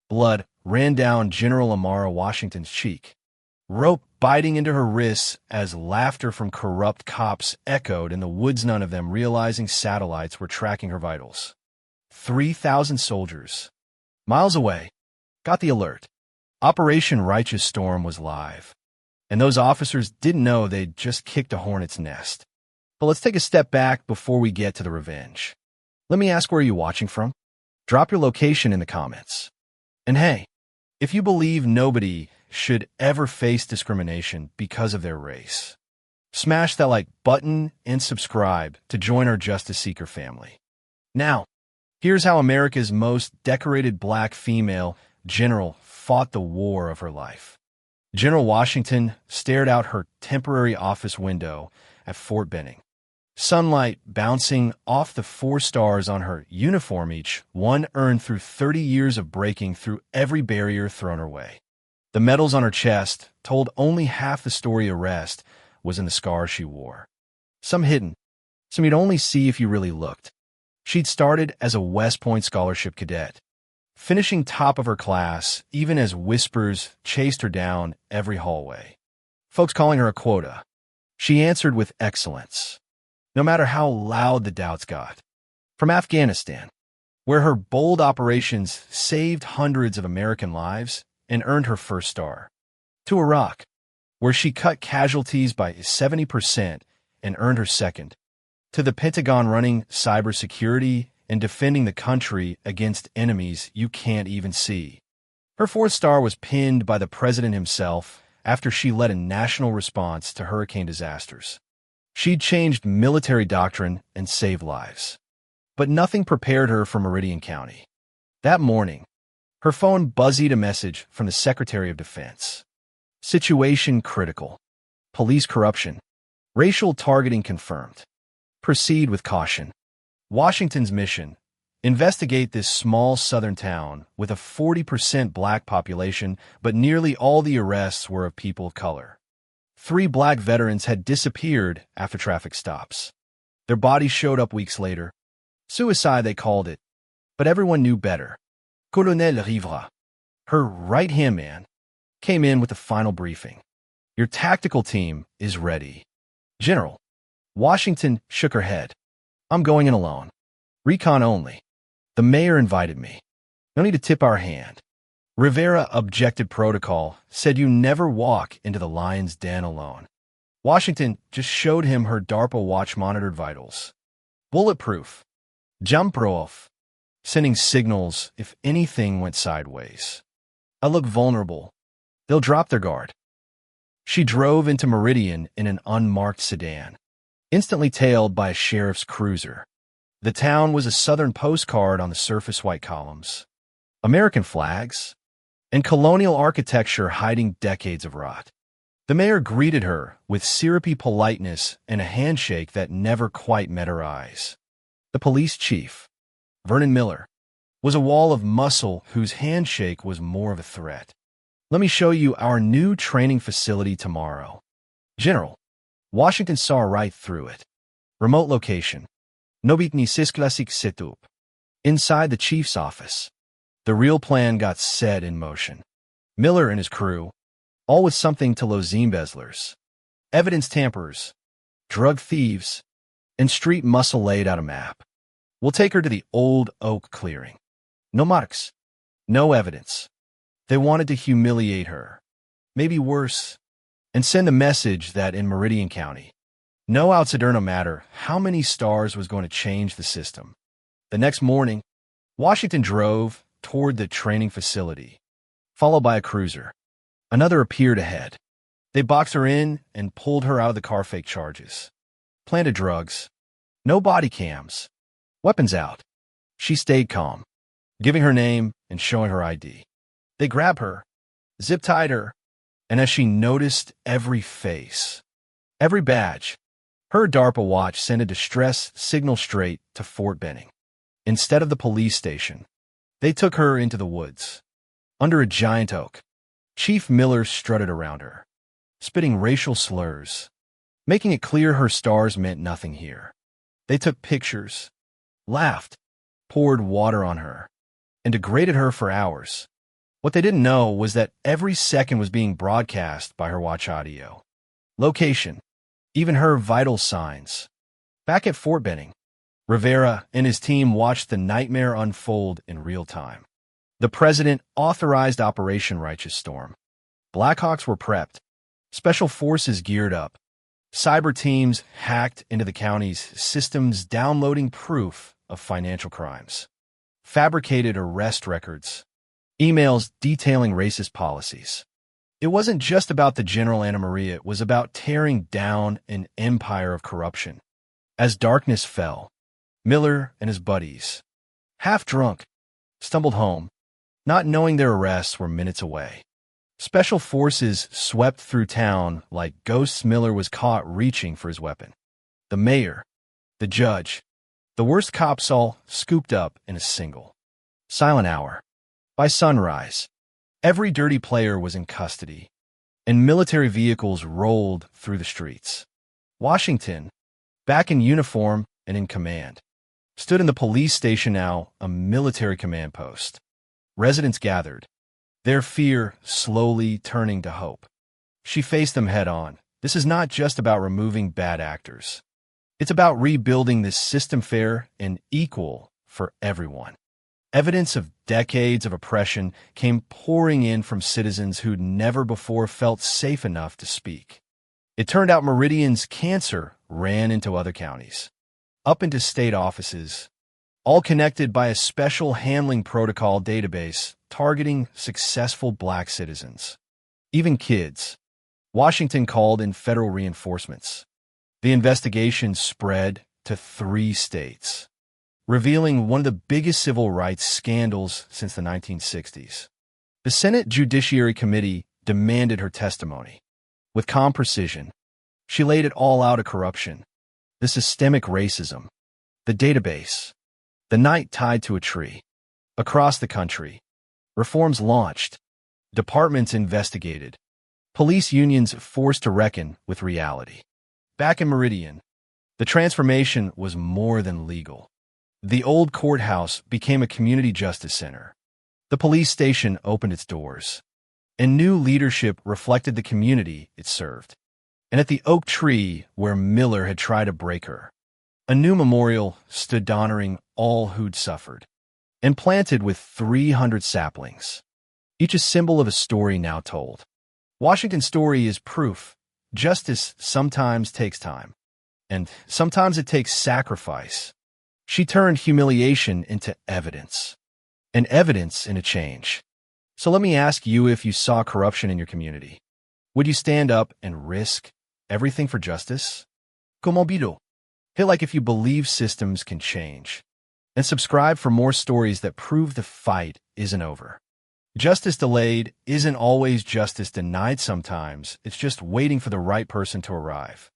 Blood ran down General Amara Washington's cheek, rope biting into her wrists as laughter from corrupt cops echoed in the woods, none of them realizing satellites were tracking her vitals. 3,000 soldiers, miles away, got the alert. Operation Righteous Storm was live, and those officers didn't know they'd just kicked a hornet's nest. But let's take a step back before we get to the revenge. Let me ask, where are you watching from? Drop your location in the comments. And hey, if you believe nobody should ever face discrimination because of their race, smash that like button and subscribe to join our Justice Seeker family. Now, here's how America's most decorated black female general fought the war of her life. General Washington stared out her temporary office window at Fort Benning. Sunlight bouncing off the 4 stars on her uniform, each one earned through 30 years of breaking through every barrier thrown her way. The medals on her chest told only half the story. Arrest was in the scars she wore. Some hidden, some you'd only see if you really looked. She'd started as a West Point scholarship cadet, finishing top of her class even as whispers chased her down every hallway. Folks calling her a quota. She answered with excellence, no matter how loud the doubts got. From Afghanistan, where her bold operations saved hundreds of American lives and earned her first star, to Iraq, where she cut casualties by 70% and earned her second, to the Pentagon running cybersecurity and defending the country against enemies you can't even see. Her 4th star was pinned by the president himself after she led a national response to hurricane disasters. She'd changed military doctrine and saved lives. But nothing prepared her for Meridian County. That morning, her phone buzzed a message from the Secretary of Defense. Situation critical. Police corruption. Racial targeting confirmed. Proceed with caution. Washington's mission: investigate this small southern town with a 40% black population, but nearly all the arrests were of people of color. 3 black veterans had disappeared after traffic stops. Their bodies showed up weeks later. Suicide, they called it, but everyone knew better. Colonel Rivera, her right-hand man, came in with the final briefing. Your tactical team is ready. General. Washington shook her head. I'm going in alone. Recon only. The mayor invited me. No need to tip our hand. Rivera objected. Protocol said you never walk into the lion's den alone. Washington just showed him her DARPA watch-monitored vitals. Bulletproof. Jump-proof. Sending signals if anything went sideways. I look vulnerable. They'll drop their guard. She drove into Meridian in an unmarked sedan, instantly tailed by a sheriff's cruiser. The town was a southern postcard on the surface, white columns, American flags, and colonial architecture hiding decades of rot. The mayor greeted her with syrupy politeness and a handshake that never quite met her eyes. The police chief, Vernon Miller, was a wall of muscle whose handshake was more of a threat. Let me show you our new training facility tomorrow. General. Washington saw right through it. Remote location. Nobik ni sisklasik situp. Inside the chief's office. The real plan got set in motion. Miller and his crew, all with something to lose: embezzlers, evidence tamperers, drug thieves, and street muscle, laid out a map. We'll take her to the old oak clearing. No marks. No evidence. They wanted to humiliate her. Maybe worse. And send a message that in Meridian County, no outsider, no matter how many stars, was going to change the system. The next morning, Washington drove toward the training facility, followed by a cruiser. Another appeared ahead. They boxed her in and pulled her out of the car. Fake charges. Planted drugs. No body cams. Weapons out. She stayed calm, giving her name and showing her ID. They grabbed her, zip-tied her, and as she noticed every face, every badge, her DARPA watch sent a distress signal straight to Fort Benning. Instead of the police station, they took her into the woods. Under a giant oak, Chief Miller strutted around her, spitting racial slurs, making it clear her stars meant nothing here. They took pictures, laughed, poured water on her, and degraded her for hours. What they didn't know was that every second was being broadcast by her watch audio. Location, even her vital signs. Back at Fort Benning, Rivera and his team watched the nightmare unfold in real time. The president authorized Operation Righteous Storm. Blackhawks were prepped. Special forces geared up. Cyber teams hacked into the county's systems, downloading proof of financial crimes. Fabricated arrest records. Emails detailing racist policies. It wasn't just about the General Anna Maria, it was about tearing down an empire of corruption. As darkness fell, Miller and his buddies, half drunk, stumbled home, not knowing their arrests were minutes away. Special forces swept through town like ghosts. Miller was caught reaching for his weapon. The mayor, the judge, the worst cops all scooped up in a single silent hour. By sunrise, every dirty player was in custody, and military vehicles rolled through the streets. Washington, back in uniform and in command, stood in the police station, now a military command post. Residents gathered, their fear slowly turning to hope. She faced them head on. This is not just about removing bad actors. It's about rebuilding this system fair and equal for everyone. Evidence of decades of oppression came pouring in from citizens who'd never before felt safe enough to speak. It turned out Meridian's cancer ran into other counties, up into state offices, all connected by a special handling protocol database targeting successful black citizens. Even kids. Washington called in federal reinforcements. The investigation spread to 3 states, revealing one of the biggest civil rights scandals since the 1960s. The Senate Judiciary Committee demanded her testimony. With calm precision, she laid it all out: of corruption, the systemic racism, the database, the night tied to a tree. Across the country, reforms launched, departments investigated, police unions forced to reckon with reality. Back in Meridian, the transformation was more than legal. The old courthouse became a community justice center. The police station opened its doors, and new leadership reflected the community it served. And at the oak tree where Miller had tried to break her, a new memorial stood honoring all who'd suffered, and planted with 300 saplings, each a symbol of a story now told. Washington's story is proof. Justice sometimes takes time, and sometimes it takes sacrifice. She turned humiliation into evidence, and evidence into change. So let me ask you, if you saw corruption in your community, would you stand up and risk everything for justice? Como pido? Hit like if you believe systems can change, and subscribe for more stories that prove the fight isn't over. Justice delayed isn't always justice denied. Sometimes it's just waiting for the right person to arrive.